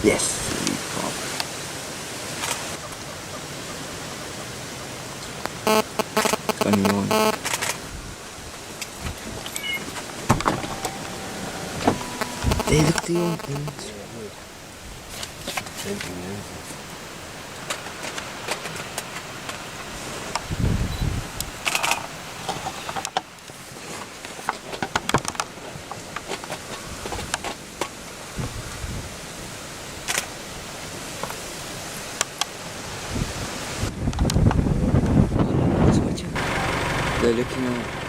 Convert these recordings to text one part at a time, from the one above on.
Yes. Funny one. They look the old things. They're looking at.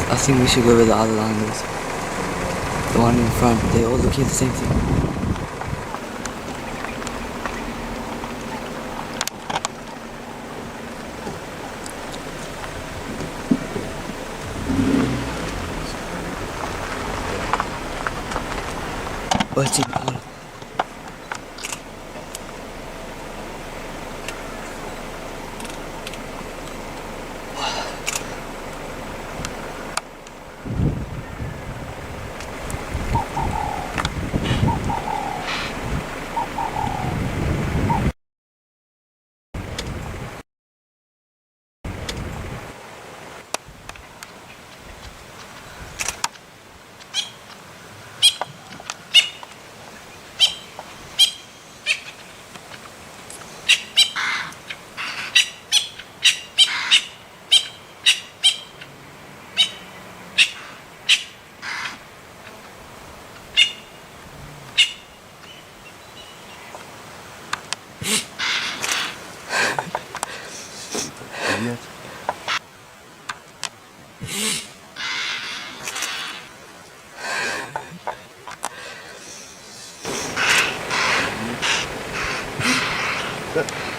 I think we should go with the other landers. The one in front. They're all looking at the same thing. What's it called? Good.